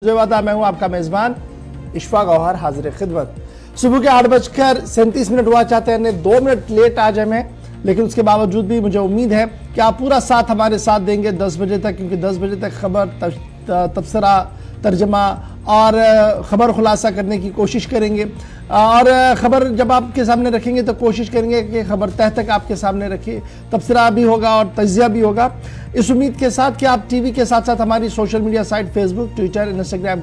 मैं हूं आपका मेजबान इशफाक गौहर हाजिर खिदमत। सुबह के 8:37 हुआ, चाहते हैं 2 मिनट लेट आ जाए मैं, लेकिन उसके बावजूद भी मुझे उम्मीद है कि आप पूरा साथ हमारे साथ देंगे 10 बजे तक, क्योंकि 10 बजे तक खबर, तबसरा, तर्जमा और ख़बर खुलासा करने की कोशिश करेंगे। और ख़बर जब आपके सामने रखेंगे तो कोशिश करेंगे कि ख़बर तह तक आपके सामने रखिए, तबसरा भी होगा और तजिया भी होगा। इस उम्मीद के साथ कि आप टीवी के साथ साथ हमारी social media site Facebook, Twitter, Instagram,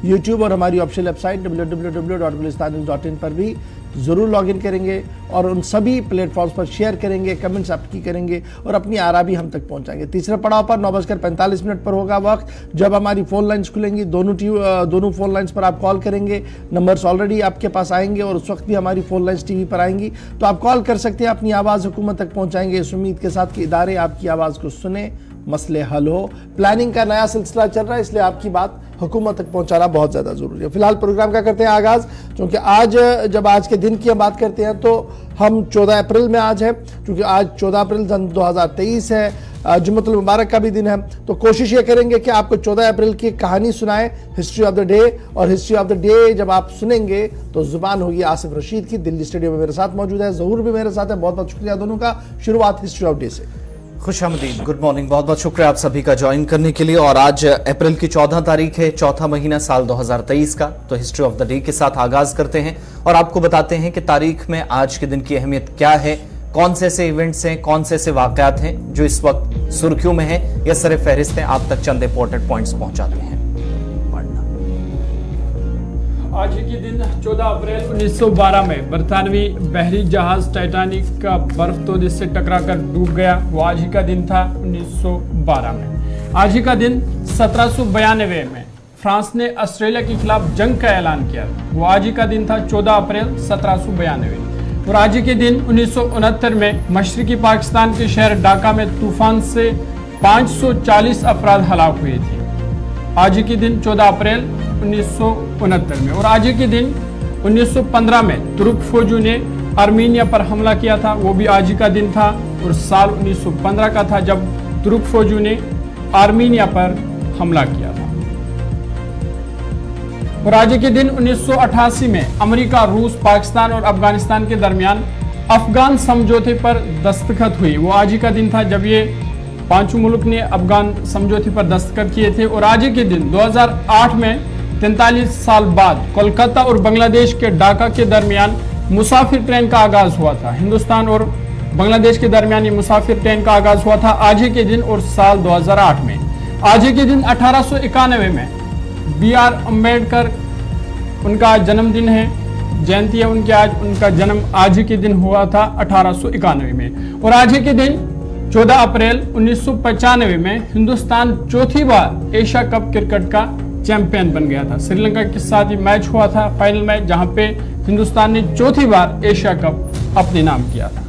YouTube और हमारी ऑफिशियल वेबसाइट www.gulistanews.in पर भी ज़रूर लॉगिन करेंगे और उन सभी प्लेटफॉर्म्स पर शेयर करेंगे, कमेंट्स आपकी करेंगे और अपनी आरा भी हम तक पहुंचाएंगे। तीसरे पड़ाव पर 9:45 पर होगा वक्त, जब हमारी फ़ोन लाइन्स खुलेंगी। दोनों फ़ोन लाइन्स पर आप कॉल करेंगे, नंबर्स ऑलरेडी आपके पास आएंगे और उस वक्त भी हमारी फ़ोन लाइन्स टीवी पर आएंगी, तो आप कॉल कर सकते हैं, अपनी आवाज़ हुकूमत तक पहुँचाएंगे इस उम्मीद के साथ कि इदारे आपकी आवाज़ को सुने, मसले हल हो। प्लानिंग का नया सिलसिला चल रहा है, इसलिए आपकी बात हुकूमत तक पहुंचाना बहुत ज़्यादा ज़रूरी है। फिलहाल प्रोग्राम का करते हैं आगाज़, क्योंकि जब आज के दिन की हम बात करते हैं तो हम 14 अप्रैल में आज है, क्योंकि आज 14 अप्रैल 2023 है, जुम्मतुल मुबारक का भी दिन है। तो कोशिश ये करेंगे कि आपको 14 अप्रैल की कहानी सुनाएं, हिस्ट्री ऑफ द डे। और हिस्ट्री ऑफ द डे जब आप सुनेंगे तो जुबान होगी आसिफ रशीद की। दिल्ली स्टूडियो में मेरे साथ मौजूद है, ज़हूर भी मेरे साथ है। बहुत बहुत शुक्रिया दोनों का। शुरुआत हिस्ट्री ऑफ डे से। खुशामदीद, गुड मॉर्निंग, बहुत बहुत शुक्रिया आप सभी का ज्वाइन करने के लिए। और आज अप्रैल की 14 तारीख है, चौथा महीना साल 2023 का। तो हिस्ट्री ऑफ द डे के साथ आगाज करते हैं और आपको बताते हैं कि तारीख में आज के दिन की अहमियत क्या है, कौन से ऐसे इवेंट्स हैं, कौन से ऐसे वाकयात हैं जो इस वक्त सुर्खियों में हैं या सर फहरिस्त हैं। आप तक चंद इंपॉर्टेंट पॉइंट्स पहुंचाते हैं। आज के दिन 14 अप्रैल 1912 में बरतानवी बहरी जहाज टाइटैनिक का बर्फ तो जिससे टकराकर डूब गया, वो आज ही का दिन था 1912 में। आज ही का दिन 1792 में फ्रांस ने ऑस्ट्रेलिया के खिलाफ जंग का ऐलान किया, वो आज ही का दिन था 14 अप्रैल 1792। और आज ही के दिन 1969 में मशरकी पाकिस्तान के शहर ढाका में तूफान से 540 अफराद हलाक हुए थे। आज ही के दिन 14 अप्रैल 1969 में। और आज ही के दिन 1915 में तुर्क फौजों ने आर्मीनिया पर हमला किया था, वो भी आज ही का दिन था। और साल 1915 का था जब तुर्क फौजों ने आर्मीनिया पर हमला किया था। और आज ही के दिन 1988 में अमेरिका, रूस, पाकिस्तान और अफगानिस्तान के दरमियान अफगान समझौते पर दस्तखत हुई, वो आज ही का दिन था जब ये पांचों मुल्क ने अफगान समझौते पर दस्तखत किए थे। और आज ही के दिन 2008 में 43 साल बाद कोलकाता और बांग्लादेश के ढाका के दरमियान मुसाफिर ट्रेन का आगाज हुआ था। हिंदुस्तान और बांग्लादेश के दरमियान ये मुसाफिर ट्रेन का आगाज हुआ था आज ही के दिन और साल 2008 में। आज ही के दिन 1891 में BR अम्बेडकर, उनका जन्मदिन है, जयंती है उनकी आज। उनका जन्म आज ही के दिन हुआ था 1891 में। और आज ही के दिन 14 अप्रैल 1995 में हिंदुस्तान चौथी बार एशिया कप क्रिकेट का चैंपियन बन गया था। श्रीलंका के साथ ये मैच हुआ था, फाइनल मैच, जहां पे हिंदुस्तान ने चौथी बार एशिया कप अपने नाम किया था।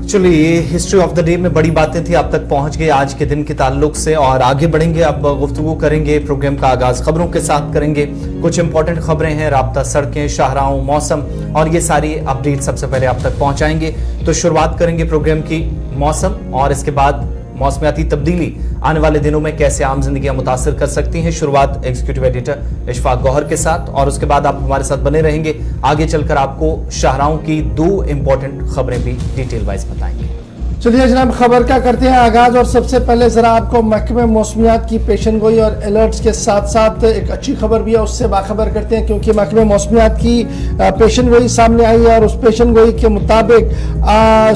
चलिए, ये हिस्ट्री ऑफ द डे में बड़ी बातें थी, आप तक पहुंच गए आज के दिन के ताल्लुक से। और आगे बढ़ेंगे, अब गुफ्तगू करेंगे, प्रोग्राम का आगाज खबरों के साथ करेंगे। कुछ इंपॉर्टेंट खबरें हैं, राब्ता, सड़कें, शाहराहों, मौसम और ये सारी अपडेट सबसे पहले आप तक पहुंचाएंगे। तो शुरुआत करेंगे प्रोग्राम की मौसम और इसके बाद मौसमियाती तब्दीली आने वाले दिनों में कैसे आम जिंदगी मुतासर कर सकती हैं। शुरुआत एग्जीक्यूटिव एडिटर इशफाक गौहर के साथ और उसके बाद आप हमारे साथ बने रहेंगे। आगे चलकर आपको शाहराहों की 2 इंपॉर्टेंट खबरें भी डिटेल वाइज बताएंगे। चलिए जनाब, खबर का करते हैं आगाज। और सबसे पहले जरा आपको महकमे मौसमियात की पेशन गोई और अलर्ट्स के साथ साथ एक अच्छी खबर भी है, उससे बाखबर करते हैं, क्योंकि महकमे मौसमियात की पेशन गोई सामने आई है। और उस पेशन गोई के मुताबिक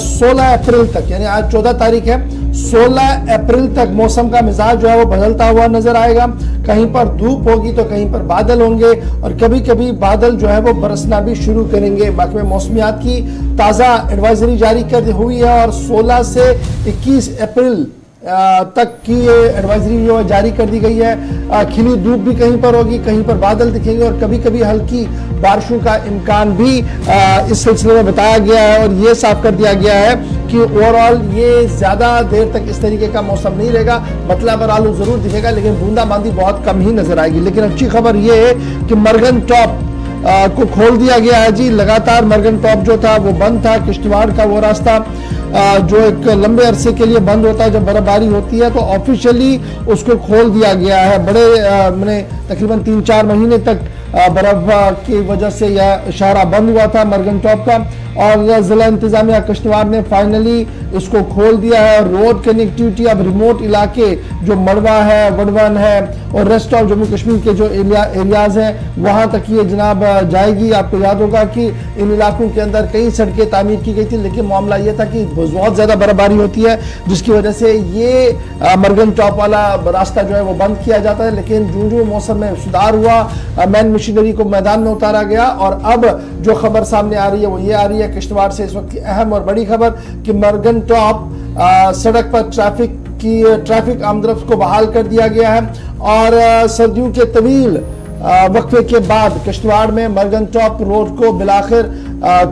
16 अप्रैल तक, यानी आज 14 तारीख है, 16 अप्रैल तक मौसम का मिजाज जो है वो बदलता हुआ नजर आएगा। कहीं पर धूप होगी तो कहीं पर बादल होंगे और कभी कभी बादल जो है वो बरसना भी शुरू करेंगे। महकमे मौसमियात की ताज़ा एडवाइजरी जारी कर हुई है और 16 से 21 अप्रैल तक की ये एडवाइजरी जो जारी कर दी गई है। खिली धूप भी कहीं पर होगी, कहीं पर बादल दिखेंगे और कभी कभी हल्की बारिशों का इम्कान भी इस सिलसिले में बताया गया है। और ये साफ कर दिया गया है कि ओवरऑल ये ज्यादा देर तक इस तरीके का मौसम नहीं रहेगा, मतलब आलू जरूर दिखेगा लेकिन बूंदाबांदी बहुत कम ही नजर आएगी। लेकिन अच्छी खबर ये है कि मरगन टॉप को खोल दिया गया है जी। लगातार मरगन टॉप जो था वो बंद था, किश्तवाड़ का वो रास्ता जो एक लंबे अरसे के लिए बंद होता है, जब बर्फबारी होती है तो ऑफिशियली उसको खोल दिया गया है। बड़े मैंने तकरीबन 3-4 महीने तक बर्फ की वजह से यह शाहरा बंद हुआ था मरगन टॉप का, और जिला इंतजामिया किश्तवाड़ ने फाइनली इसको खोल दिया है। रोड कनेक्टिविटी अब रिमोट इलाके जो मड़वा है, वडवन है और रेस्ट ऑफ जम्मू कश्मीर के जो एरियाज हैं वहां तक ये जनाब जाएगी। आपको याद होगा कि इन इलाकों के अंदर कई सड़कें तामीर की गई थी, लेकिन मामला ये था कि बहुत ज्यादा बर्फबारी होती है जिसकी वजह से ये मरगन टॉप वाला रास्ता जो है वो बंद किया जाता है। लेकिन जो मौसम में सुधार हुआ, मैन मशीनरी को मैदान में उतारा गया, और अब जो खबर सामने आ रही है वो ये आ रही है किश्तवाड़ से इस वक्त की अहम और बड़ी खबर कि मरगन टॉप सड़क पर ट्रैफिक आमदरफ्त को बहाल कर दिया गया है, और सर्दियों के तवील वक्फे के बाद किश्तवाड़ में मरगन टॉप रोड को बिलाखिर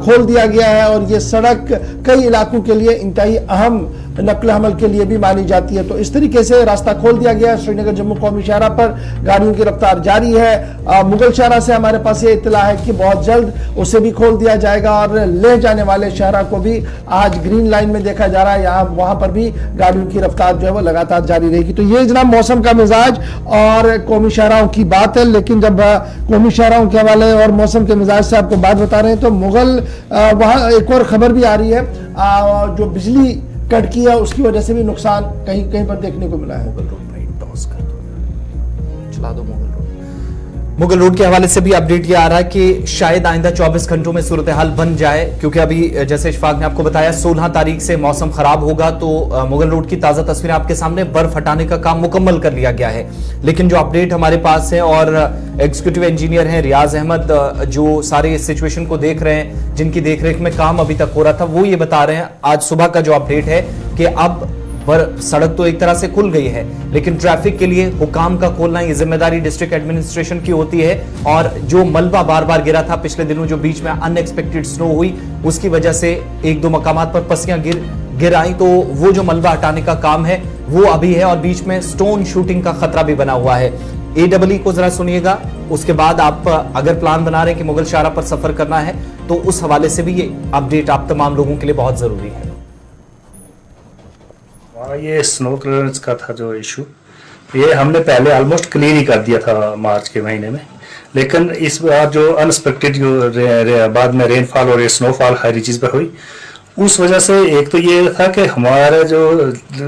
खोल दिया गया है, और ये सड़क कई इलाकों के लिए इंतहाई अहम नकल हमल के लिए भी मानी जाती है। तो इस तरीके से रास्ता खोल दिया गया है। श्रीनगर जम्मू कौमी शाहरा पर गाड़ियों की रफ्तार जारी है। मुगल शाहरा से हमारे पास ये इत्तला है कि बहुत जल्द उसे भी खोल दिया जाएगा, और ले जाने वाले शाहरा को भी आज ग्रीन लाइन में देखा जा रहा है। यहाँ वहां पर भी गाड़ियों की रफ्तार जो है वो लगातार जारी रहेगी। तो ये जनाब मौसम का मिजाज और कौमी शाहराओं की बात है। लेकिन जब कौमी शाहराओं के हवाले और मौसम के मिजाज से आपको बात बता रहे हैं तो मुगल वहां एक और खबर भी आ रही है, जो बिजली कट की है उसकी वजह से भी नुकसान कहीं कहीं पर देखने को मिला है। मुगल रोड भाई टॉस कर दो, चला दो मुगल रोड के हवाले से भी अपडेट ये आ रहा है कि शायद आइंदा 24 घंटों में सूरत हाल बन जाए, क्योंकि अभी जैसे इशफाक ने आपको बताया 16 तारीख से मौसम खराब होगा। तो मुगल रोड की ताजा तस्वीरें आपके सामने, बर्फ हटाने का काम मुकम्मल कर लिया गया है। लेकिन जो अपडेट हमारे पास है, और एग्जीक्यूटिव इंजीनियर हैं रियाज अहमद जो सारे इस सिचुएशन को देख रहे हैं, जिनकी देखरेख में काम अभी तक हो रहा था, वो ये बता रहे हैं आज सुबह का जो अपडेट है कि अब सड़क तो एक तरह से खुल गई है, लेकिन ट्रैफिक के लिए हुकाम का खोलना ये जिम्मेदारी डिस्ट्रिक्ट एडमिनिस्ट्रेशन की होती है। और जो मलबा बार बार गिरा था पिछले दिनों, जो बीच में अनएक्सपेक्टेड स्नो हुई, उसकी वजह से 1-2 मकामात पर पस्सियां गिर आई, तो वो जो मलबा हटाने का काम है वो अभी है, और बीच में स्टोन शूटिंग का खतरा भी बना हुआ है। AEE को जरा सुनिएगा, उसके बाद आप अगर प्लान बना रहे हैं कि मुगल शाहरा पर सफर करना है तो उस हवाले से भी ये अपडेट आप तमाम लोगों के लिए बहुत जरूरी है। ये स्नो क्लियरेंस का था जो इशू, ये हमने पहले ऑलमोस्ट क्लियर ही कर दिया था मार्च के महीने में, लेकिन इस बार जो अनएक्सपेक्टेड जो बाद में रेनफॉल और स्नोफॉल हर चीज़ पे हुई, उस वजह से एक तो ये था कि हमारा जो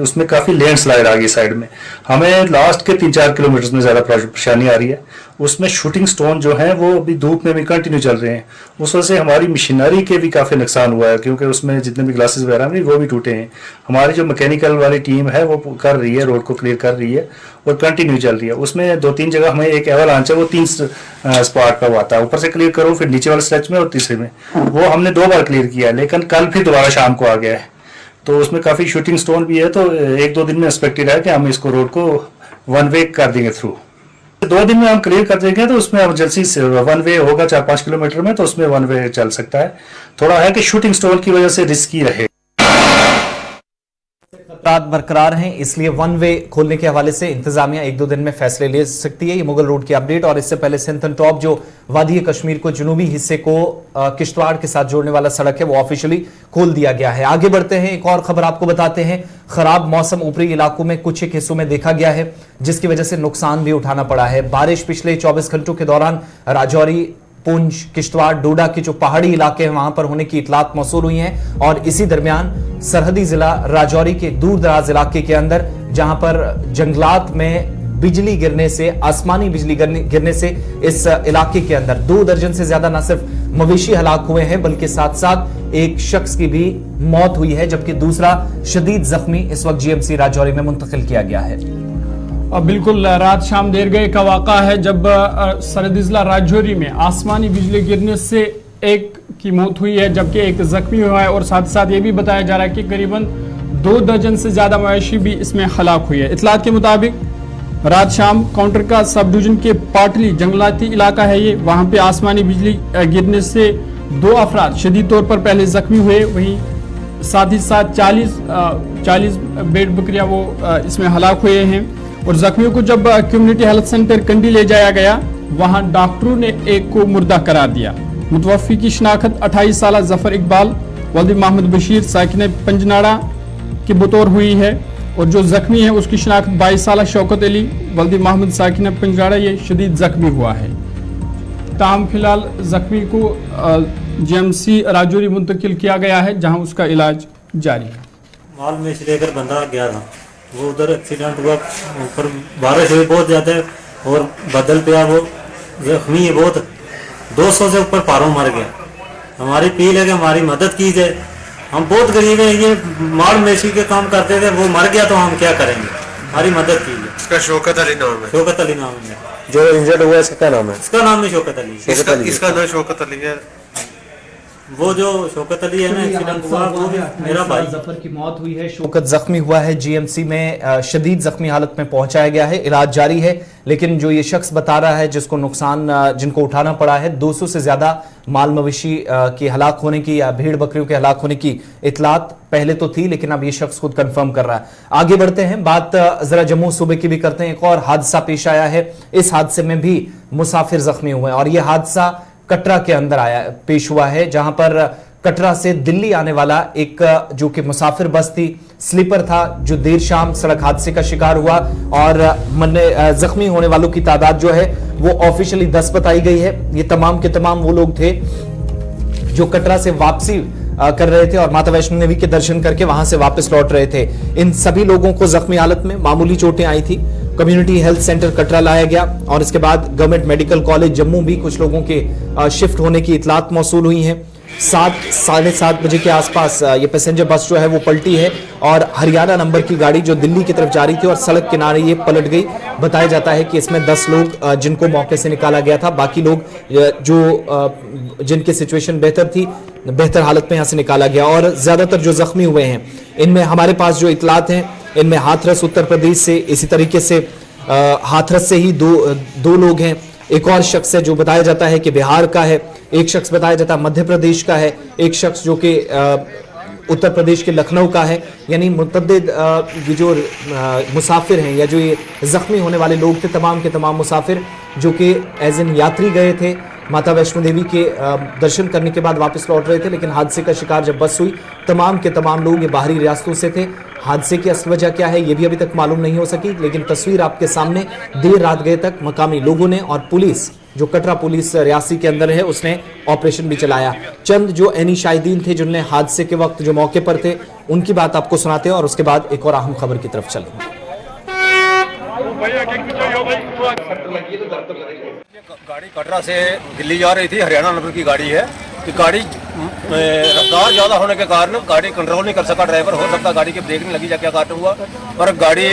उसमें काफ़ी लैंडस्लाइड आ गई साइड में, हमें लास्ट के 3-4 किलोमीटर में ज़्यादा परेशानी आ रही है। उसमें शूटिंग स्टोन जो हैं वो अभी धूप में भी कंटिन्यू चल रहे हैं, उस वजह से हमारी मशीनरी के भी काफ़ी नुकसान हुआ है, क्योंकि उसमें जितने भी ग्लासेस वगैरह हैं वो भी टूटे हैं। हमारी जो मैकेनिकल वाली टीम है वो कर रही है, रोड को क्लियर कर रही है और कंटिन्यू चल रही है। उसमें 2-3 जगह हमें एक एवलांच है वो 3 स्पॉट पर हुआ था, ऊपर से क्लियर करो फिर नीचे वाले स्ट्रेच में और तीसरे में, वो हमने 2 बार क्लियर किया है, लेकिन कल फिर दोबारा शाम को आ गया है। तो उसमें काफ़ी शूटिंग स्टोन भी है, तो 1-2 दिन में एक्सपेक्टेड है कि हम इसको रोड को 1 वे कर देंगे थ्रू। 2 दिन में हम क्लियर कर देंगे तो उसमें इमरजेंसी से 1 वे होगा 4-5 किलोमीटर में, तो उसमें 1 वे चल सकता है। थोड़ा है कि शूटिंग स्टोन की वजह से रिस्की रहे, खतरात बरकरार हैं, इसलिए 1 वे खोलने के हवाले से इंतजामिया 1-2 दिन में फैसले ले सकती है। ये मुगल रोड की अपडेट। और इससे पहले सिंथन टॉप जो वादी कश्मीर को जुनूबी हिस्से को किश्तवाड़ के साथ जोड़ने वाला सड़क है वो ऑफिशियली खोल दिया गया है। आगे बढ़ते हैं, एक और खबर आपको बताते हैं। खराब मौसम ऊपरी इलाकों में कुछ एक हिस्सों में देखा गया है, जिसकी वजह से नुकसान भी उठाना पड़ा है। बारिश पिछले 24 घंटों के दौरान राजौरी, पुंछ, किश्तवाड़, डोडा के जो पहाड़ी इलाके हैं वहां पर होने की इतलात मौसूल हुई हैं। और इसी दरमियान सरहदी जिला राजौरी के दूर दराज इलाके के अंदर, जहां पर जंगलात में बिजली गिरने से, आसमानी बिजली गिरने से इस इलाके के अंदर 2 दर्जन से ज्यादा न सिर्फ मवेशी हलाक हुए हैं, बल्कि साथ साथ एक शख्स की भी मौत हुई है, जबकि दूसरा शदीद जख्मी इस वक्त GMC राजौरी में मुंतकिल किया गया है। बिल्कुल रात शाम देर गए का वाक़ा है, जब सरहदी जिला राजौरी में आसमानी बिजली गिरने से एक की मौत हुई है, जबकि एक जख्मी हुआ है। और साथ ही साथ ये भी बताया जा रहा है कि करीबन 2 दर्जन से ज्यादा मवेशी भी इसमें हलाक हुई है। इतलात के मुताबिक रात शाम काउंटर का सब डिवीजन के पाटली जंगलाती इलाका है ये, वहां पे आसमानी बिजली गिरने से 2 अफराद शदीद तौर पर पहले जख्मी हुए, वहीं साथ ही साथ 40 बेड बकरियां वो इसमें हलाक हुए हैं। और जख्मियों को जब कम्युनिटी हेल्थ सेंटर कंडी ले जाया गया, वहां डॉक्टरों ने एक को मुर्दा करार दिया। मुतवफ़ी की शिनाख्त 28 साल जफर इकबाल वल्दी मोहम्मद बशीर साकिन पंजनाड़ा की बतौर हुई है और जो जख्मी है उसकी शिनाख्त 22 साल शौकत अली वल्दी मोहम्मद साकिन पंजनाड़ा ये शदीद जख्मी हुआ है। ताहम फिलहाल जख्मी को जीएमसी राजौरी मुंतकिल किया गया है जहां उसका इलाज जारी है। माल में से लेकर बंदा गया था, वो उधर एक्सीडेंट हुआ, ऊपर बारिश हुई बहुत ज़्यादा और बदल पे वो जख्मी है बहुत, 200 से ऊपर पारों मर गया। हमारी अपील है कि हमारी मदद की जाए, हम बहुत गरीब हैं, ये माल मेशी के काम करते थे, वो मर गया तो हम क्या करेंगे, हमारी मदद कीजिए। इसका शौकत अली नाम है। शौकत अली नाम है। जो इंजर्ड हुआ इसका क्या नाम है? इसका नाम है शौकत अली। इसका नाम शौकत अली है। वो जो शौकत अली है ना, एक्सीडेंट हुआ, वो भी मेरा भाई। जफर की मौत हुई है, शौकत जख्मी हुआ है, जीएमसी में शदीद जख्मी हालत में पहुंचाया गया है, इलाज जारी है। लेकिन जो ये शख्स बता रहा है जिसको नुकसान जिनको उठाना पड़ा है, 200 से ज्यादा माल मवेशी के हलाक होने की या भेड़ बकरियों के हलाक होने की इतलात पहले तो थी, लेकिन अब ये शख्स खुद कंफर्म कर रहा है। आगे बढ़ते हैं, बात जरा जम्मू सूबे की भी करते हैं। एक और हादसा पेश आया है, इस हादसे में भी मुसाफिर जख्मी हुए हैं और यह हादसा कटरा के अंदर पेश हुआ है, जहां पर कटरा से दिल्ली आने वाला एक जो कि मुसाफिर बस थी, स्लीपर था, जो देर शाम सड़क हादसे का शिकार हुआ और जख्मी होने वालों की तादाद जो है वो ऑफिशियली 10 बताई गई है। ये तमाम के तमाम वो लोग थे जो कटरा से वापसी कर रहे थे और माता वैष्णो देवी के दर्शन करके वहां से वापस लौट रहे थे। इन सभी लोगों को जख्मी हालत में मामूली चोटें आई थी, कम्युनिटी हेल्थ सेंटर कटरा लाया गया और इसके बाद गवर्नमेंट मेडिकल कॉलेज जम्मू भी कुछ लोगों के शिफ्ट होने की इतलात मौसूल हुई हैं। 7-7:30 बजे के आसपास ये पैसेंजर बस जो है वो पलटी है और हरियाणा नंबर की गाड़ी जो दिल्ली की तरफ जा रही थी और सड़क किनारे ये पलट गई। बताया जाता है कि इसमें 10 लोग जिनको मौके से निकाला गया था, बाकी लोग जो जिनकी सिचुएशन बेहतर थी, बेहतर हालत में यहाँ से निकाला गया और ज्यादातर जो जख्मी हुए हैं इनमें हमारे पास जो इतलात हैं, इनमें हाथरस उत्तर प्रदेश से, इसी तरीके से हाथरस से ही दो लोग हैं। एक और शख्स है जो बताया जाता है कि बिहार का है, एक शख्स बताया जाता है मध्य प्रदेश का है, एक शख्स जो कि उत्तर प्रदेश के लखनऊ का है। यानी मुतअद्दिद ये जो मुसाफिर हैं या जो ये जख्मी होने वाले लोग थे, तमाम के तमाम मुसाफिर जो कि एज एन यात्री गए थे, माता वैष्णो देवी के दर्शन करने के बाद वापस लौट रहे थे, लेकिन हादसे का शिकार जब बस हुई, तमाम के तमाम लोग ये बाहरी रियासतों से थे। हादसे की असल वजह क्या है ये भी अभी तक मालूम नहीं हो सकी, लेकिन तस्वीर आपके सामने, देर रात गए तक मकामी लोगों ने और पुलिस जो कटरा पुलिस रियासी के अंदर है उसने ऑपरेशन भी चलाया। चंद जो एनी शाहिदीन थे जिनने हादसे के वक्त जो मौके पर थे उनकी बात आपको सुनाते हैं और उसके बाद एक और अहम खबर की तरफ चलेंगे। गाड़ी कटरा से दिल्ली जा रही थी, हरियाणा नंबर की गाड़ी है। कि गाड़ी रफ्तार ज़्यादा होने के कारण गाड़ी कंट्रोल नहीं कर सका ड्राइवर, हो सकता गाड़ी की ब्रेक नहीं लगी या क्या कारण हुआ, पर गाड़ी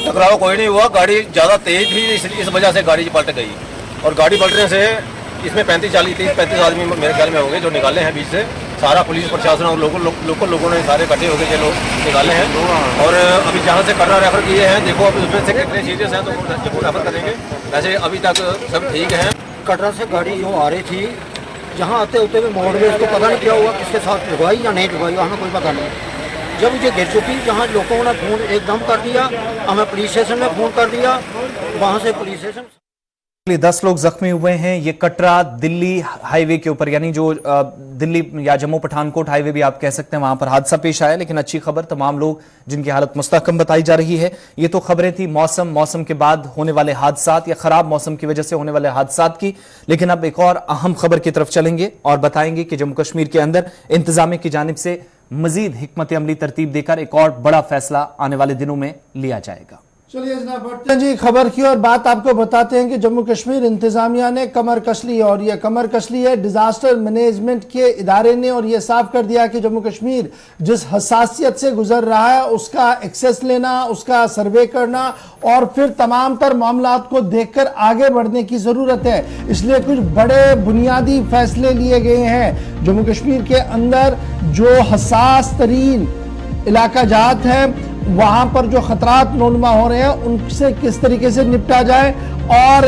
टकराव कोई नहीं हुआ। गाड़ी ज़्यादा तेज थी, इस वजह से गाड़ी पलट गई और गाड़ी पलटने से इसमें 35 आदमी मेरे ख्याल में हो गए जो निकाले हैं बीच से। सारा पुलिस प्रशासन और लोकल लोगों ने सारे इकट्ठे हो गए जो लोग निकाले हैं और अभी जहाँ से कटरा रेफर किए हैं। देखो अभी उसमें से कितने सीरियस हैं तो वो रेफर करेंगे, वैसे अभी तक सब ठीक है। कटरा से गाड़ी जो आ रही थी, जहाँ आते होते हुए मोड़ में उसको पता नहीं क्या हुआ, किसके साथ लगवाई या नहीं लगवाई, हमें कोई पता नहीं। जब मुझे गिर चुकी, जहाँ लोगों ने फ़ोन एकदम कर दिया, हमें पुलिस स्टेशन में फ़ोन कर दिया, वहाँ से पुलिस स्टेशन 10 लोग जख्मी हुए हैं। ये कटरा दिल्ली हाईवे के ऊपर, यानी जो दिल्ली या जम्मू पठानकोट हाईवे भी आप कह सकते हैं, वहां पर हादसा पेश आया। लेकिन अच्छी खबर, तमाम लोग जिनकी हालत मुस्तहकम बताई जा रही है। ये तो खबरें थी मौसम के बाद होने वाले हादसात या खराब मौसम की वजह से होने वाले हादसात की। लेकिन अब एक और अहम खबर की तरफ चलेंगे और बताएंगे कि जम्मू कश्मीर के अंदर इंतजामिया की जानिब से मजीद हिकमत अमली तरतीब देकर एक और बड़ा फैसला आने वाले दिनों में लिया जाएगा। चलिए जनाब बढ़ते हैं जी खबर की और बात आपको बताते हैं कि जम्मू कश्मीर इंतजामिया ने कमर कस ली और यह कमर कस ली है डिजास्टर मैनेजमेंट के इदारे ने और यह साफ कर दिया कि जम्मू कश्मीर जिस हसासियत से गुजर रहा है उसका एक्सेस लेना, उसका सर्वे करना और फिर तमाम तर मामलात को देखकर आगे बढ़ने की जरूरत है। इसलिए कुछ बड़े बुनियादी फैसले लिए गए हैं। जम्मू कश्मीर के अंदर जो हसास तरीन इलाका जात है, वहां पर जो खतरात नुमा हो रहे हैं उनसे किस तरीके से निपटा जाए और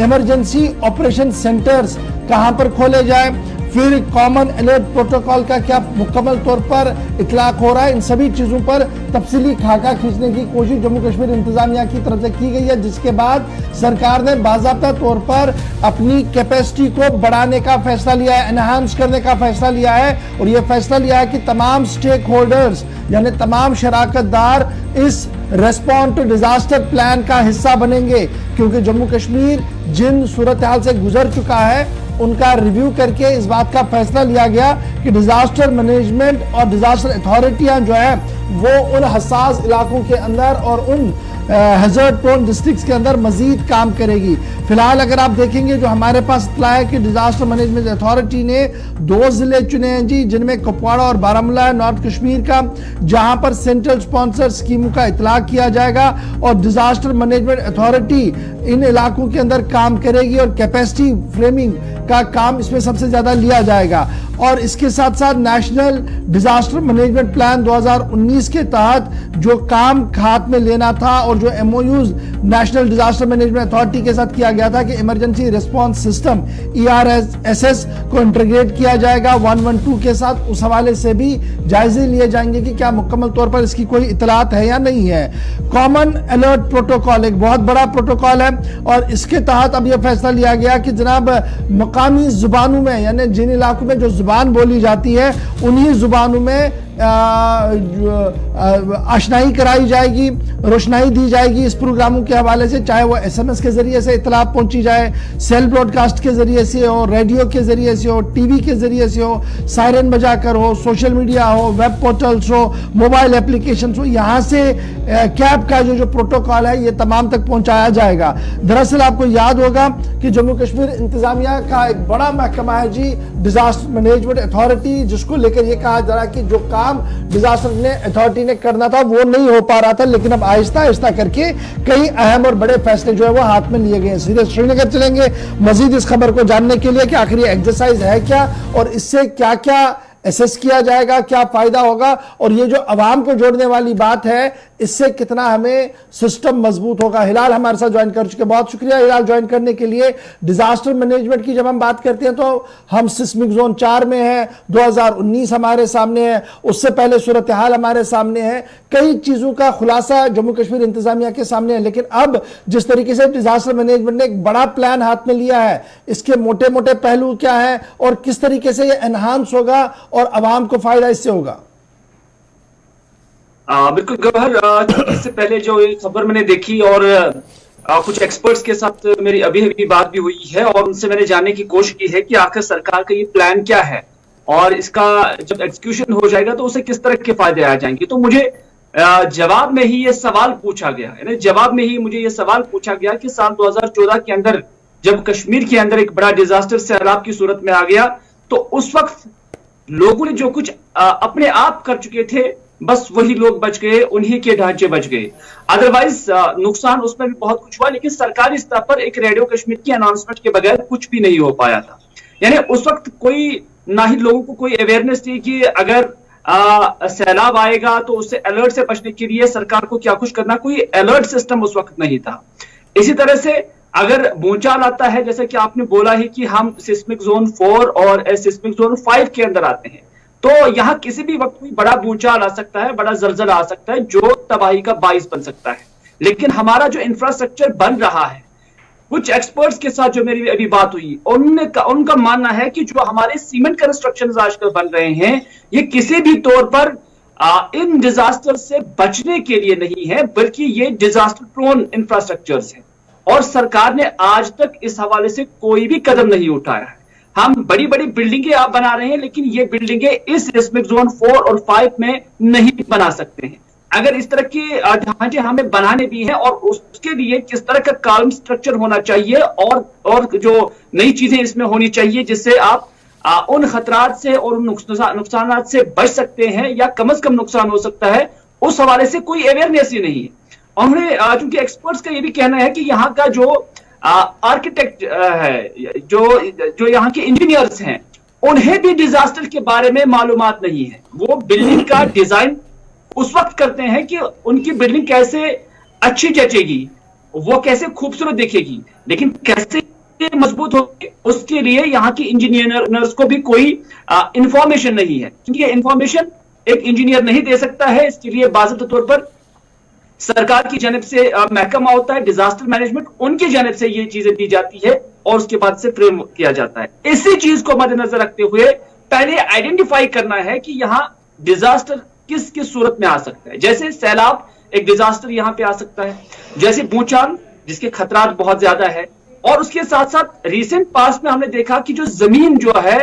इमरजेंसी ऑपरेशन सेंटर्स कहां पर खोले जाए, फिर कॉमन अलर्ट प्रोटोकॉल का क्या मुकम्मल तौर पर इतलाक हो रहा है, इन सभी चीजों पर तफसीली खाका खींचने की कोशिश जम्मू कश्मीर इंतजामिया की तरफ से की गई है, जिसके बाद सरकार ने बाज़ाब्ता तौर पर अपनी कैपेसिटी को बढ़ाने का फैसला लिया है, एनहांस करने का फैसला लिया है। और यह फैसला लिया है कि तमाम स्टेक होल्डर्स यानी तमाम शराकतदार इस रेस्पॉन्ड टू डिजास्टर प्लान का हिस्सा बनेंगे, क्योंकि जम्मू कश्मीर जिन सूरत हाल से गुजर चुका है उनका रिव्यू करके इस बात का फैसला लिया गया कि डिजास्टर मैनेजमेंट और डिजास्टर अथॉरिटियां जो है वो उन हसास इलाकों के अंदर और उन हैजर्ड प्रोन डिस्ट्रिक्ट्स के अंदर मजीद काम करेगी। फिलहाल अगर आप देखेंगे जो हमारे पास इत्तला है कि डिजास्टर मैनेजमेंट अथॉरिटी ने 2 जिले चुने हैं जी, जिनमें कुपवाड़ा और बारामूला है नॉर्थ कश्मीर का, जहां पर सेंट्रल स्पॉन्सर स्कीमों का इतलाक किया जाएगा और डिजास्टर मैनेजमेंट अथॉरिटी इन इलाकों के अंदर काम करेगी और कैपेसिटी फ्रेमिंग का काम इसमें सबसे ज्यादा लिया जाएगा। और इसके साथ साथ नेशनल डिजास्टर मैनेजमेंट प्लान 2019 के तहत जो काम हाथ में लेना था और जो MoUs national disaster management authority के साथ किया गया था कि इमरजेंसी रिस्पांस सिस्टम ERSS को इंटीग्रेट किया जाएगा 112 के साथ, उस हवाले से भी जायजे लिए जाएंगे कि क्या मुकम्मल तौर पर इसकी कोई इतलात है या नहीं है। कॉमन अलर्ट प्रोटोकॉल एक बहुत बड़ा प्रोटोकॉल है और इसके तहत अब यह फैसला लिया गया कि जनाब मकामी जुबानों में यानी जिन इलाकों में जो जुबान बोली जाती है उन्हीं जुबानों में आशनाई कराई जाएगी, रोशनाई दी जाएगी इस प्रोग्रामों के हवाले से, चाहे वो SMS के जरिए से इतला पहुंची जाए, सेल ब्रॉडकास्ट के जरिए से हो, रेडियो के जरिए से हो, टीवी के जरिए से हो, सायरन बजाकर हो, सोशल मीडिया हो, वेब पोर्टल्स हो, मोबाइल एप्लीकेशन हो, यहाँ से कैब का जो प्रोटोकॉल है ये तमाम तक पहुंचाया जाएगा। दरअसल आपको याद होगा कि जम्मू कश्मीर इंतजामिया का एक बड़ा महकमा है जी डिजास्टर मैनेजमेंट अथॉरिटी, जिसको लेकर ये कहा जा रहा है कि जो काम डिजास्टर अथॉरिटी ने करना था वो नहीं हो पा रहा था, लेकिन अब आहिस्ता आहिस्ता करके कई अहम और बड़े फैसले जो है वो हाथ में लिए गए हैं। सीधे श्रीनगर चलेंगे मजीद इस खबर को जानने के लिए कि आखिर ये एक्सरसाइज है क्या और इससे क्या क्या एसेस किया जाएगा, क्या फायदा होगा और ये जो अवाम को जोड़ने वाली बात है इससे कितना हमें सिस्टम मजबूत होगा। हिलाल हमारे साथ ज्वाइन कर चुके, बहुत शुक्रिया हिलाल ज्वाइन करने के लिए। डिजास्टर मैनेजमेंट की जब हम बात करते हैं तो हम सिस्मिक जोन 4 में हैं, 2019 हमारे सामने है, उससे पहले सूरत हाल हमारे सामने है, कई चीजों का खुलासा जम्मू कश्मीर इंतजामिया के सामने है। लेकिन अब जिस तरीके से डिजास्टर मैनेजमेंट ने एक बड़ा प्लान हाथ में लिया है, इसके मोटे मोटे पहलू क्या है और किस तरीके से यह एनहांस होगा और अवाम को फायदा इससे होगा? बिल्कुल गौहर, इससे पहले जो ये खबर मैंने देखी और कुछ एक्सपर्ट्स के साथ मेरी अभी बात भी हुई है और उनसे मैंने जानने की कोशिश की है कि आखिर सरकार का ये प्लान क्या है और इसका जब एग्जीक्यूशन हो जाएगा तो उसे किस तरह के फायदे आ जाएंगे। तो मुझे जवाब में ही ये सवाल पूछा गया, यानी जवाब में ही मुझे ये सवाल पूछा गया कि साल 2014 के अंदर जब कश्मीर के अंदर एक बड़ा डिजास्टर सैलाब की सूरत में आ गया तो उस वक्त लोगों ने जो कुछ अपने आप कर चुके थे बस वही लोग बच गए, उन्हीं के ढांचे बच गए। अदरवाइज नुकसान उसमें भी बहुत कुछ हुआ, लेकिन सरकारी स्तर पर एक रेडियो कश्मीर की अनाउंसमेंट के बगैर कुछ भी नहीं हो पाया था। यानी उस वक्त कोई ना ही लोगों को कोई अवेयरनेस थी कि अगर सैलाब आएगा तो उससे अलर्ट से बचने के लिए सरकार को क्या कुछ करना, कोई अलर्ट सिस्टम उस वक्त नहीं था। इसी तरह से अगर भूचाल आता है, जैसे कि आपने बोला है कि हम सिस्मिक जोन 4 और सिस्मिक जोन 5 के अंदर आते हैं, तो यहां किसी भी वक्त कोई बड़ा भूचाल आ सकता है, बड़ा जलजला आ सकता है जो तबाही का बाइस बन सकता है। लेकिन हमारा जो इंफ्रास्ट्रक्चर बन रहा है, कुछ एक्सपर्ट्स के साथ जो मेरी अभी बात हुई, उनका मानना है कि जो हमारे सीमेंट कंस्ट्रक्शन आजकल बन रहे हैं ये किसी भी तौर पर इन डिजास्टर से बचने के लिए नहीं है, बल्कि ये डिजास्टर प्रोन इंफ्रास्ट्रक्चर्स हैं और सरकार ने आज तक इस हवाले से कोई भी कदम नहीं उठाया है। हम बड़ी बड़ी बिल्डिंगे आप बना रहे हैं, लेकिन ये बिल्डिंगे इस सिस्मिक जोन 4 और 5 में नहीं बना सकते हैं। अगर इस तरह के ढांचे हमें बनाने भी हैं और उसके लिए किस तरह का कॉलम स्ट्रक्चर होना चाहिए और जो नई चीजें इसमें होनी चाहिए जिससे आप उन खतरात से और उन नुकसानात से बच सकते हैं या कम से कम नुकसान हो सकता है, उस हवाले से कोई अवेयरनेस ही नहीं है। उन्होंने चूंकि एक्सपर्ट्स का ये भी कहना है कि यहाँ का जो आर्किटेक्ट है, जो यहाँ के इंजीनियर्स हैं, उन्हें भी डिजास्टर के बारे में मालूमात नहीं है। वो बिल्डिंग का डिजाइन उस वक्त करते हैं कि उनकी बिल्डिंग कैसे अच्छी जचेगी, वो कैसे खूबसूरत दिखेगी, लेकिन कैसे मजबूत हो, उसके लिए यहाँ की इंजीनियर्स को भी कोई इंफॉर्मेशन नहीं है, क्योंकि इंफॉर्मेशन एक इंजीनियर नहीं दे सकता है। इसके लिए बाज़ाब्ता तौर पर सरकार की जानिब से महकमा होता है डिजास्टर मैनेजमेंट, उनकी जानिब से ये चीजें दी जाती है और उसके बाद से फ्रेम किया जाता है। इसी चीज को मद्देनजर रखते हुए पहले आइडेंटिफाई करना है कि यहाँ डिजास्टर किस किस सूरत में आ सकता है। जैसे सैलाब एक डिजास्टर यहाँ पे आ सकता है, जैसे भूचाल जिसके खतरात बहुत ज्यादा है, और उसके साथ साथ रिसेंट पास्ट में हमने देखा कि जो जमीन जो है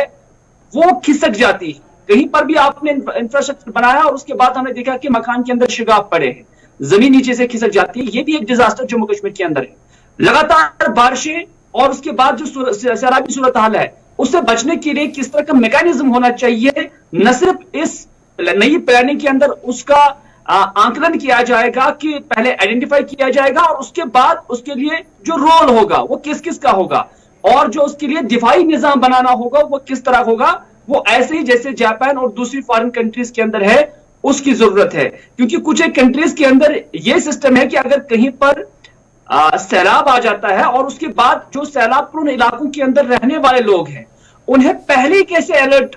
वो खिसक जाती है। कहीं पर भी आपने इंफ्रास्ट्रक्चर बनाया और उसके बाद हमने देखा कि मकान के अंदर शिगाफ पड़े हैं, जमीन नीचे से खिसक जाती है। ये भी एक डिजास्टर जम्मू कश्मीर के अंदर है। लगातार बारिशें और उसके बाद जो सैलाबी सूरत हाल है, उससे बचने के लिए किस तरह का मैकेनिज्म होना चाहिए, न सिर्फ इस नई प्लानिंग के अंदर उसका आंकलन किया जाएगा कि पहले आइडेंटिफाई किया जाएगा और उसके बाद उसके लिए जो रोल होगा वो किस किस का होगा, और जो उसके लिए दिफाई निजाम बनाना होगा वो किस तरह होगा, वो ऐसे ही जैसे जापान और दूसरी फॉरेन कंट्रीज के अंदर है उसकी जरूरत है। क्योंकि कुछ एक कंट्रीज के अंदर यह सिस्टम है कि अगर कहीं पर सैलाब आ जाता है और उसके बाद जो सैलाब पूर्ण इलाकों के अंदर रहने वाले लोग हैं उन्हें पहले ही कैसे अलर्ट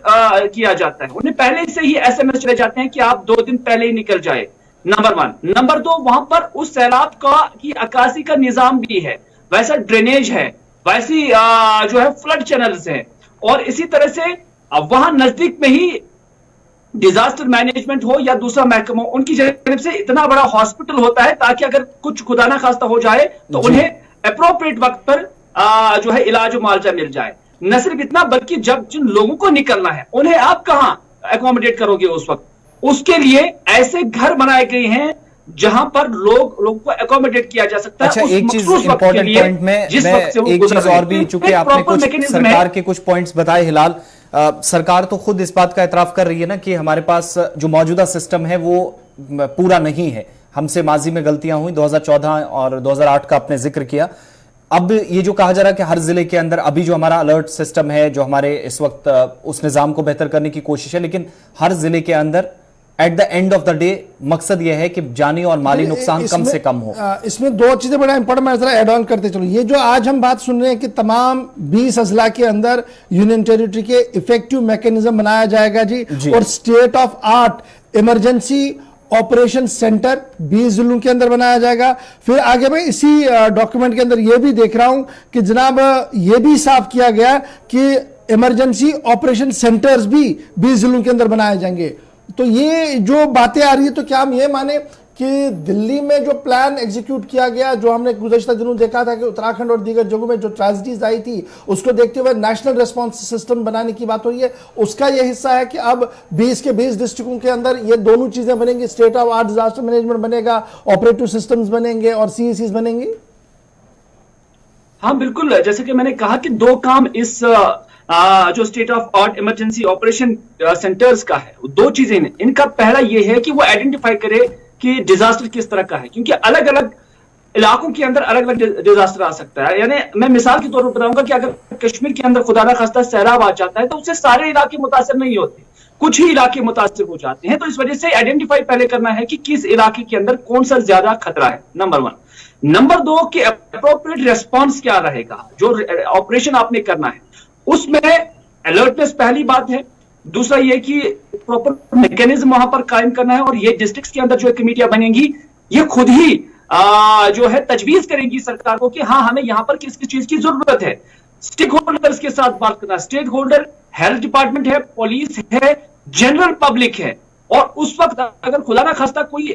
किया जाता है, उन्हें पहले से ही एसएमएस चले जाते हैं कि आप 2 दिन पहले ही निकल जाए, नंबर 1। नंबर 2, वहां पर उस सैलाब का की अक्कासी का निजाम भी है, वैसा ड्रेनेज है, वैसी जो है फ्लड चैनल्स हैं, और इसी तरह से वहां नजदीक में ही डिजास्टर मैनेजमेंट हो या दूसरा महकमा हो, उनकी जानिब से इतना बड़ा हॉस्पिटल होता है ताकि अगर कुछ खुदा ना खास्ता हो जाए तो उन्हें अप्रोप्रिएट वक्त पर जो है इलाज मुआवजा मिल जाए। न सिर्फ इतना बल्कि जब जिन लोगों को निकलना है उन्हें आप कहां एकोमोडेट करोगे उस वक्त, उसके लिए ऐसे घर बनाए गए हैं जहां पर लोगों को एकोमोडेट किया जा सकता है। अच्छा, एक चीज इंपॉर्टेंट पॉइंट में मैं एक चीज और भी, चूंकि आपने कुछ सरकार के कुछ पॉइंट्स बताए हिलाल, सरकार तो खुद इस बात का एतराफ कर रही है ना कि हमारे पास जो मौजूदा सिस्टम है वो पूरा नहीं है, हमसे माजी में गलतियां हुई, 2014 और 2008 का आपने जिक्र किया। अब ये जो कहा जा रहा है कि हर जिले के अंदर अभी जो हमारा अलर्ट सिस्टम है, जो हमारे इस वक्त उस निजाम को बेहतर करने की कोशिश है, लेकिन हर जिले के अंदर at the end of the day मकसद यह है कि जानी और माली नुकसान कम से कम हो। इसमें 2 चीजें बड़ा इंपॉर्टेंट, मैं जरा ऐड ऑन करते चलो। ये जो आज हम बात सुन रहे हैं कि तमाम 20 अजला के अंदर यूनियन टेरिटरी के इफेक्टिव मैकेनिज्म बनाया जाएगा जी, और state of art emergency operation centre 20 जिलों के अंदर बनाया जाएगा। फिर आगे मैं इसी डॉक्यूमेंट के अंदर यह भी देख रहा हूं कि जनाब यह भी साफ किया गया कि इमरजेंसी ऑपरेशन सेंटर्स भी 20 जिलों के अंदर बनाए जाएंगे। तो ये जो बातें आ रही है, तो क्या हम ये माने कि दिल्ली में जो प्लान एग्जीक्यूट किया गया, जो हमने गुज़श्ता दिनों देखा था कि उत्तराखंड और दीगर जगहों में जो ट्रेजेडीज आई थी उसको देखते हुए नेशनल रिस्पांस सिस्टम बनाने की बात हो रही है, उसका यह हिस्सा है कि अब 20 के 20 डिस्ट्रिक्टों के अंदर ये दोनों चीजें बनेंगी, state of art disaster management बनेगा, ऑपरेटिव सिस्टम्स बनेंगे और सीईसीज बनेंगी। हाँ बिल्कुल, जैसे कि मैंने कहा कि 2 काम इस जो state of art emergency operation centres का है, 2 चीजें हैं। इनका पहला यह है कि वो आइडेंटिफाई करे कि डिजास्टर किस तरह का है, क्योंकि अलग अलग इलाकों के अंदर अलग अलग डिजास्टर आ सकता है। यानी मैं मिसाल के तौर पर बताऊंगा कि अगर कश्मीर के अंदर खुदा ना खास्ता सैलाब आ जाता है तो उससे सारे इलाके मुतासिर नहीं होते, कुछ ही इलाके मुतासिर हो जाते हैं। तो इस वजह से आइडेंटिफाई पहले करना है कि किस इलाके के अंदर कौन सा ज्यादा खतरा है, नंबर 1। नंबर 2 कि अप्रोप्रिएट रेस्पॉन्स क्या रहेगा, जो ऑपरेशन आपने करना है उसमें अलर्टनेस पहली बात है। दूसरा यह कि प्रॉपर मैकेनिज्म वहां पर कायम करना है, और ये डिस्ट्रिक्ट्स के अंदर जो कमेटियां बनेंगी ये खुद ही जो है तजवीज करेंगी सरकार को कि हाँ हमें यहां पर किस किस चीज की जरूरत है। स्टेक होल्डर्स के साथ बात करना, स्टेक होल्डर हेल्थ डिपार्टमेंट है, पुलिस है, जनरल पब्लिक है, और उस वक्त अगर खुदा ना खास्ता कोई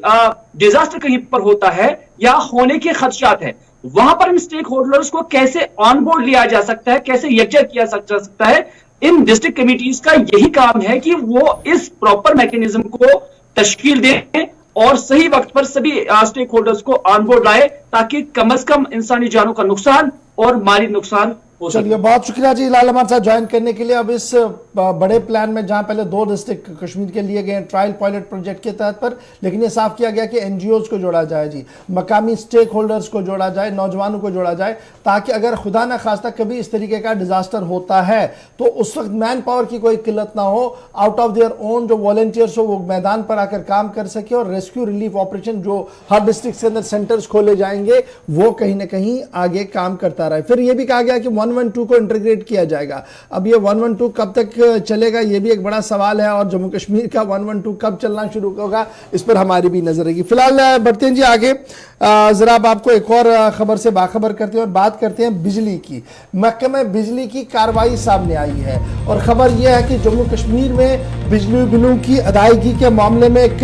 डिजास्टर कहीं पर होता है या होने के खदशात है, वहां पर इन स्टेक होल्डर्स को कैसे ऑन बोर्ड लिया जा सकता है, कैसे यकजा किया जा सकता है। इन डिस्ट्रिक्ट कमेटीज का यही काम है कि वो इस प्रॉपर मैकेनिज्म को तश्कील दें और सही वक्त पर सभी स्टेक होल्डर्स को ऑन बोर्ड लाए, ताकि कम से कम इंसानी जानों का नुकसान और माली नुकसान। चलिए, बहुत शुक्रिया जी लाल हमारे साथ ज्वाइन करने के लिए। अब इस बड़े प्लान में जहां पहले 2 डिस्ट्रिक्ट कश्मीर के लिए गए ट्रायल पायलट प्रोजेक्ट के तहत पर, लेकिन ये साफ किया गया कि एनजीओज को जोड़ा जाए जी, मकामी स्टेक होल्डर्स को जोड़ा जाए, नौजवानों को जोड़ा जाए, ताकि अगर खुदा ना खास्ता कभी इस तरीके का डिजास्टर होता है तो उस वक्त मैन पावर की कोई किल्लत ना हो, आउट ऑफ देयर ओन जो वॉलंटियर्स हो वो मैदान पर आकर काम कर सके, और रेस्क्यू रिलीफ ऑपरेशन जो हर डिस्ट्रिक्ट के अंदर सेंटर्स खोले जाएंगे वो कहीं ना कहीं आगे काम करता रहे। फिर यह भी कहा गया कि 1 112 को इंटीग्रेट किया जाएगा। अब ये 112 कब तक चलेगा ये भी एक बड़ा सवाल है, और जम्मू कश्मीर का 112 कब चलना शुरू होगा इस पर हमारी भी नजर रहेगी। फिलहाल बढ़ते हैं जी आगे, जरा अब आपको एक और खबर से बाखबर करते हैं और बात करते हैं बिजली की। महकमे बिजली की कार्रवाई सामने आई है और खबर यह है कि जम्मू कश्मीर में बिजली बिलों की अदायगी के मामले में एक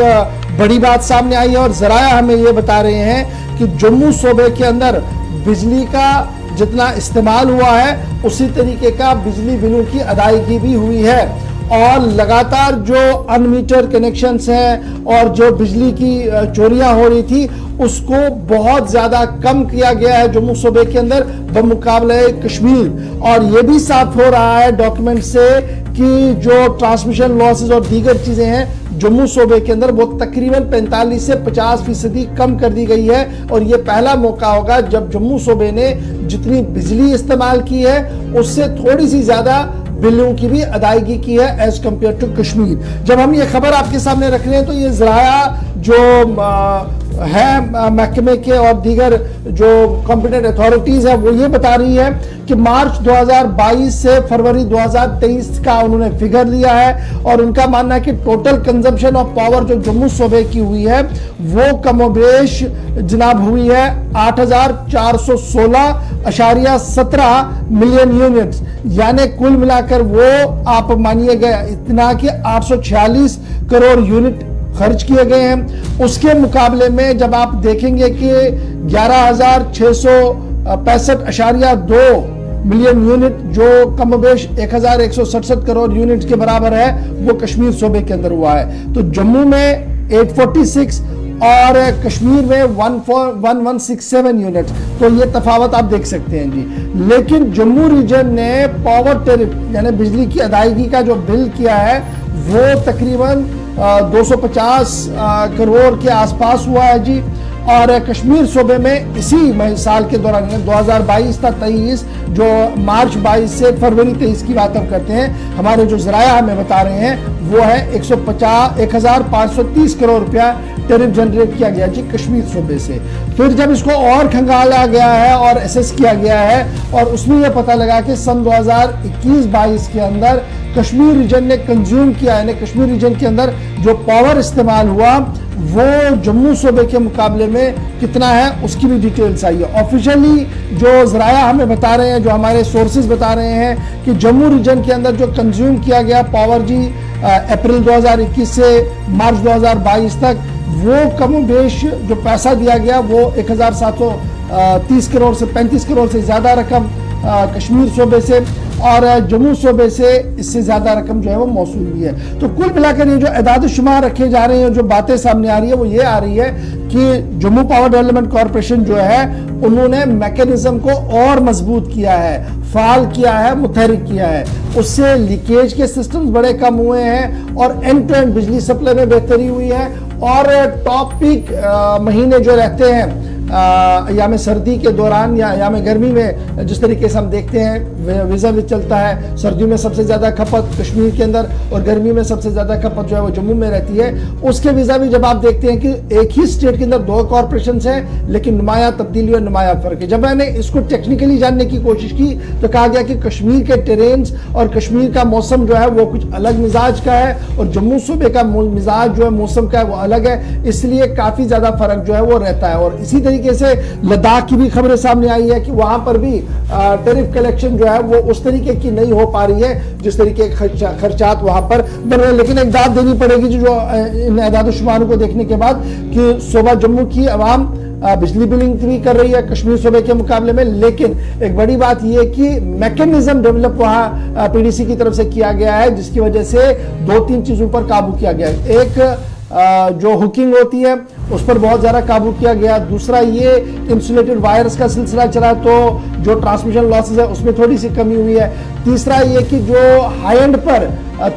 बड़ी बात सामने आई है और जराया हमें यह बता रहे हैं कि जम्मू सूबे के अंदर बिजली का जितना इस्तेमाल हुआ है उसी तरीके का बिजली बिलों की अदायगी भी हुई है, और लगातार जो अनमीटर कनेक्शंस हैं और जो बिजली की चोरियां हो रही थी उसको बहुत ज्यादा कम किया गया है जम्मू सूबे के अंदर बमुकाबले कश्मीर। और यह भी साफ हो रहा है डॉक्यूमेंट से कि जो ट्रांसमिशन लॉसेस और दीगर चीजें हैं जम्मू सूबे के अंदर वो तकरीबन 45 से 50% कम कर दी गई है। और ये पहला मौका होगा जब जम्मू सूबे ने जितनी बिजली इस्तेमाल की है उससे थोड़ी सी ज्यादा बिलों की भी अदायगी की है एज कंपेयर टू कश्मीर। जब हम ये खबर आपके सामने रख रहे हैं तो ये जराया जो है महकमे के और दीगर जो कॉम्पिटेंट अथॉरिटीज है वो ये बता रही है कि मार्च 2022 से फरवरी 2023 का उन्होंने फिगर लिया है और उनका मानना है कि टोटल कंजम्पशन ऑफ पावर जो जम्मू सूबे की हुई है वो कमोबेश जनाब हुई है 8,416.17 मिलियन यूनिट्स, यानी कुल मिलाकर वो आप मानिएगा इतना कि 846 करोड़ यूनिट खर्च किए गए हैं। उसके मुकाबले में जब आप देखेंगे कि 11,665.2 मिलियन यूनिट जो कमोबेश 1,167 करोड़ यूनिट के बराबर है वो कश्मीर सूबे के अंदर हुआ है। तो जम्मू में 846 और कश्मीर में 1167 यूनिट, तो ये तफावत आप देख सकते हैं जी। लेकिन जम्मू रीजन ने पावर टेरिफ यानी बिजली की अदायगी का जो बिल किया है वो तकरीबन 250 करोड़ के आसपास हुआ है जी। और कश्मीर सूबे में इसी साल के दौरान 2022 था 23 जो मार्च 22 से फरवरी 23 की बात हम करते हैं, हमारे जो जराया हमें बता रहे हैं वो है 1,530 करोड़ रुपया टेरिफ जनरेट किया गया जी कश्मीर सूबे से। फिर जब इसको और खंगाला गया है और एसेस किया गया है और उसमें यह पता लगा कि सन 2021-22 के अंदर कश्मीर रीजन ने कंज्यूम किया, यानी कश्मीर रीजन के अंदर जो पावर इस्तेमाल हुआ वो जम्मू सूबे के मुकाबले में कितना है उसकी भी डिटेल्स आई है। ऑफिशियली जो जराया हमें बता रहे हैं, जो हमारे सोर्सेज बता रहे हैं कि जम्मू रीजन के अंदर जो कंज्यूम किया गया पावर जी अप्रैल 2021 से मार्च 2022 तक वो कमोबेश जो पैसा दिया गया वो 1,730 करोड़ से 35 करोड़ से ज्यादा रकम कश्मीर सूबे से और जम्मू सूबे से इससे ज्यादा रकम जो है वो मौसूल हुई है। तो कुल मिलाकर ये जो एदाद शुमार रखे जा रहे हैं, जो बातें सामने आ रही है वो ये आ रही है कि जम्मू पावर डेवलपमेंट कॉर्पोरेशन जो है उन्होंने मैकेनिज्म को और मजबूत किया है, फाल किया है, मुतहरिक किया है। उससे लीकेज के सिस्टम्स बड़े कम हुए हैं और एंड टू एंड बिजली सप्लाई में बेहतरी हुई है। और टॉप पीक महीने जो रहते हैं या में सर्दी के दौरान या में गर्मी में, जिस तरीके से हम देखते हैं विजन चलता है, सर्दियों में सबसे ज्यादा खपत कश्मीर के अंदर और गर्मी में सबसे ज्यादा खपत जो है वो जम्मू में रहती है। उसके विजा भी जब आप देखते हैं कि एक ही स्टेट के अंदर दो कॉर्पोरेशन हैं लेकिन नुमाया तब्दीली और नुमाया फर्क है। जब मैंने इसको टेक्निकली जानने की कोशिश की तो कहा गया कि कश्मीर के टेरेन्स और कश्मीर का मौसम जो है वो कुछ अलग मिजाज का है और जम्मू सूबे का मिजाज जो है मौसम का है वो अलग है, इसलिए काफी ज्यादा फर्क जो है वो रहता है। और इसी तरीके से लद्दाख की भी खबरें सामने आई है कि वहां पर भी टैरिफ कलेक्शन जो है वो उस तरीके की नहीं हो पा रही है जिस तरीके के खर्चात वहां पर बन रहे हैं। लेकिन एक दाद देनी पड़ेगी जो इन एदाद शुमारों को देखने के बाद कि सूबा जम्मू की आवाम बिजली बिलिंग भी कर रही है कश्मीर सूबे के मुकाबले में। लेकिन एक बड़ी बात यह कि मैकेनिज्म डेवलप वहां पीडीसी की तरफ से किया गया है जिसकी वजह से 2-3 चीजों पर काबू किया गया है। एक जो हुकिंग होती है उस पर बहुत ज्यादा काबू किया गया। दूसरा ये इंसुलेटेड वायर्स का सिलसिला चला तो जो ट्रांसमिशन लॉसेस है उसमें थोड़ी सी कमी हुई है। तीसरा ये कि जो हाई एंड पर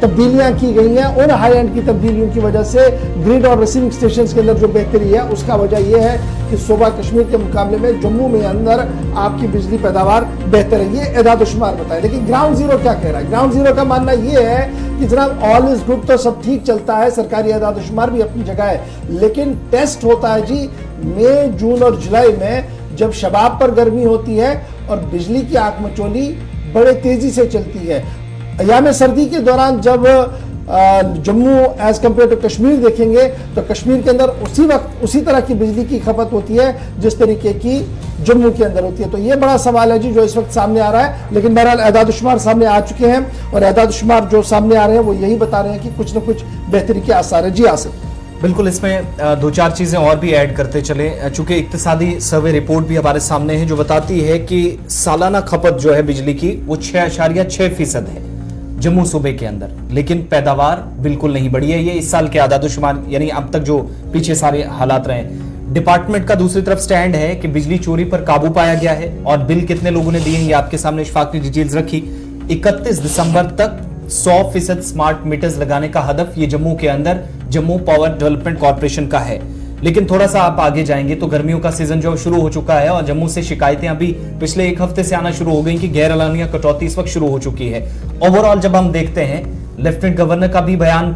तब्दीलियां की गई हैं उन हाई एंड की तब्दीलियों की वजह से ग्रिड और रिसीविंग स्टेशन के अंदर जो बेहतरी है उसका वजह यह है कि सूबा कश्मीर के मुकाबले में जम्मू में अंदर आपकी बिजली पैदावार बेहतर है। ये एदाद शुमार बताए। लेकिन ग्राउंड जीरो क्या कह रहा है? ग्राउंड जीरो का मानना यह है कि जनाब ऑल इज गुड, तो सब ठीक चलता है, सरकारी एदाद शुमार भी अपनी जगह है, लेकिन टेस्ट होता है जी मई, जून और जुलाई में जब शबाब पर गर्मी होती है और बिजली की आंख मचोली बड़े तेजी से चलती है। अयाम सर्दी के दौरान जब Jammu as compared to Kashmir देखेंगे तो कश्मीर के अंदर उसी वक्त उसी तरह की बिजली की खपत होती है जिस तरीके की जम्मू के अंदर होती है। तो ये बड़ा सवाल है जी जो इस वक्त सामने आ रहा है, लेकिन बहरहाल एदाद-ओ-शुमार सामने आ चुके हैं और एदाद-ओ-शुमार जो सामने आ रहे हैं वो यही बता रहे हैं कि कुछ न कुछ बेहतरी के आसार है। जी आसिफ। बिल्कुल, इसमें दो चार चीजें और भी ऐड करते चले, चूंकि इक्तिसादी सर्वे रिपोर्ट भी हमारे सामने है जो बताती है कि सालाना खपत जो है बिजली की वो 6.6% है जम्मू सूबे के अंदर, लेकिन पैदावार बिल्कुल नहीं बढ़ी है। ये इस साल के आदाद-ओ-शुमार यानी अब तक जो पीछे सारे हालात रहे। डिपार्टमेंट का दूसरी तरफ स्टैंड है कि बिजली चोरी पर काबू पाया गया है और बिल कितने लोगों ने दिए हैं ये आपके सामने इशफाक ने डिटेल्स रखी। 31 दिसंबर तक 100% स्मार्ट मीटर्स लगाने का हदफ ये जम्मू के अंदर जम्मू पावर डेवलपमेंट कॉर्पोरेशन का है। लेकिन थोड़ा सा आप आगे जाएंगे तो गर्मियों का सीजन जो शुरू हो चुका है और जम्मू से शिकायतें अभी पिछले एक हफ्ते से आना शुरू हो गई कि गैर एलानिया कटौती इस वक्त शुरू हो चुकी है। ओवरऑल जब हम देखते हैं, लेफ्टिनेंट गवर्नर का भी बयान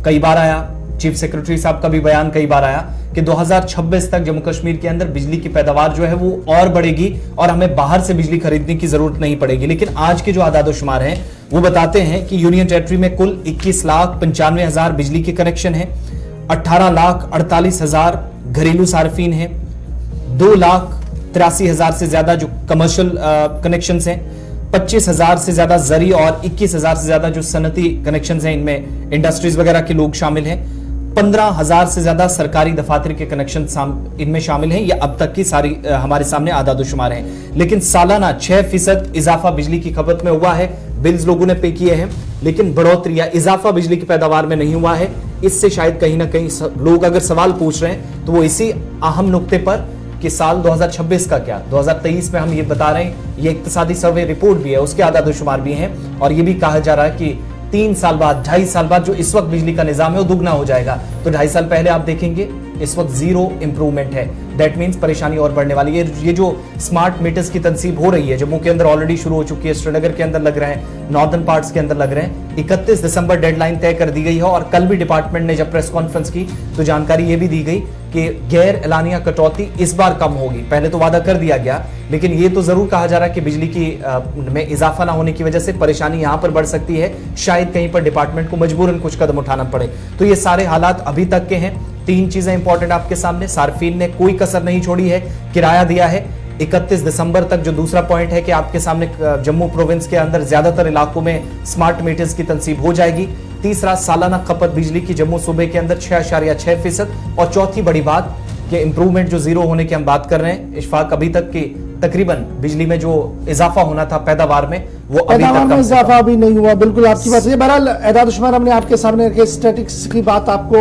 कई बार आया, चीफ सेक्रेटरी साहब का भी बयान कई बार आया कि 2026 तक जम्मू कश्मीर के अंदर बिजली की पैदावार जो है वो और बढ़ेगी और हमें बाहर से बिजली खरीदने की जरूरत नहीं पड़ेगी। लेकिन आज के जो आदाद-ओ-शुमार हैं वो बताते हैं कि यूनियन टेरिटरी में कुल 21,95,000 बिजली के कनेक्शन हैं, 18,48,000 घरेलू सार्फिन हैं, 2,83,000 से ज्यादा जो कमर्शियल कनेक्शंस हैं, 25,000 से ज्यादा जरी और 21,000 से ज्यादा जो सनती कनेक्शंस हैं, इनमें इंडस्ट्रीज वगैरह के लोग शामिल हैं, 15,000 से ज्यादा सरकारी दफातर के कनेक्शन इनमें शामिल हैं। ये अब तक की सारी हमारे सामने आदाद-ओ-शुमार हैं। लेकिन सालाना 6% इजाफा बिजली की खपत में हुआ है, बिल्स लोगों ने पे किए हैं, लेकिन बढ़ोतरी या इजाफा बिजली की पैदावार में नहीं हुआ है। इससे शायद कहीं ना कहीं लोग अगर सवाल पूछ रहे हैं तो वो इसी अहम नुक्ते पर कि साल 2026 का क्या, 2023 में हम ये बता रहे हैं, ये इक्तिसादी सर्वे रिपोर्ट भी है, उसके आदाद-ओ-शुमार भी हैं और ये भी कहा जा रहा है कि 3 साल बाद, 2.5 साल बाद जो इस वक्त बिजली का निजाम है वो दुगना हो जाएगा। तो 2.5 साल पहले आप देखेंगे इस वक्त जीरो इंप्रूवमेंट है। दैट मींस परेशानी और बढ़ने वाली है। ये जो स्मार्ट मीटर्स की तनसीब हो रही है जम्मू के अंदर ऑलरेडी शुरू हो चुकी है, श्रीनगर के अंदर लग रहे हैं, नॉर्दर्न पार्ट्स के अंदर लग रहे हैं। 31 दिसंबर डेडलाइन तय कर दी गई है और कल भी डिपार्टमेंट ने जब प्रेस कॉन्फ्रेंस की तो जानकारी ये भी दी गई कि गैर एलानिया कटौती इस बार कम होगी। पहले तो वादा कर दिया गया, लेकिन ये तो जरूर कहा जा रहा है कि बिजली की में इजाफा ना होने की वजह से परेशानी यहां पर बढ़ सकती है, शायद कहीं पर डिपार्टमेंट को मजबूरन कुछ कदम उठाना पड़े। तो ये सारे हालात अभी तक के हैं। 3 चीजें इंपॉर्टेंट आपके सामने, सार्फिन ने कोई कसर नहीं छोड़ी है, किराया दिया है 31 दिसंबर तक। जो दूसरा पॉइंट है कि आपके सामने जम्मू प्रोविंस के अंदर ज्यादातर इलाकों में स्मार्ट मीटर्स की तनसीब हो जाएगी। तीसरा, सालाना खपत बिजली की जम्मू सूबे के अंदर 6.6%। और चौथी बड़ी बात कि इंप्रूवमेंट जो जीरो होने की हम बात कर रहे हैं, इशफाक, अभी तक की तकरीबन बिजली में जो इजाफा होना था पैदावार में वो अभी तक इजाफा भी नहीं हुआ। बिल्कुल आपकी बात है। बहरहाल एदाद-ओ-शुमार हमने आपके सामने रखे, स्टैटिस्टिक्स की बात आपको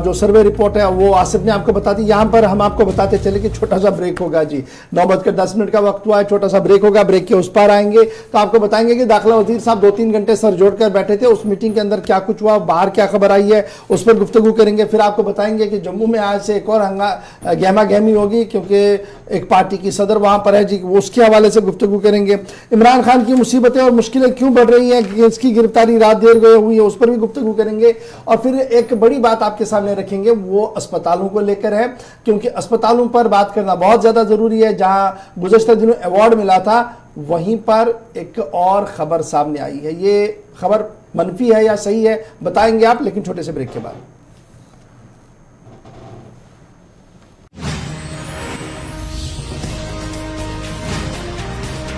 जो सर्वे रिपोर्ट है वो आसिफ ने आपको बता दी। यहाँ पर हम आपको बताते चले कि छोटा सा ब्रेक होगा जी, 9:10 का वक्त हुआ है, छोटा सा ब्रेक होगा। ब्रेक के उस पार आएंगे तो आपको बताएंगे कि दाखिला वजीर साहब 2-3 घंटे सर जोड़कर बैठे थे, उस मीटिंग के अंदर क्या कुछ हुआ, बाहर क्या खबर आई है, उस पर गुफ्तगू करेंगे। फिर आपको बताएंगे कि जम्मू में आज से एक और गहमा गहमी होगी क्योंकि एक पार्टी की सदर वहां पर है जी, उसके हवाले से गुफ्तगू करेंगे। इमरान खान की मुसीबतें और मुश्किलें क्यों बढ़ रही हैं कि इसकी गिरफ्तारी रात देर गए हुई है, उस पर भी गुफ्तगू करेंगे। और फिर एक बड़ी बात आपके सामने रखेंगे, वो अस्पतालों को लेकर है, क्योंकि अस्पतालों पर बात करना बहुत ज्यादा जरूरी है। जहां गुज़श्ता दिनों अवार्ड मिला था वहीं पर एक और खबर सामने आई है। ये खबर मनफी है या सही है बताएंगे आप, लेकिन छोटे से ब्रेक के बाद।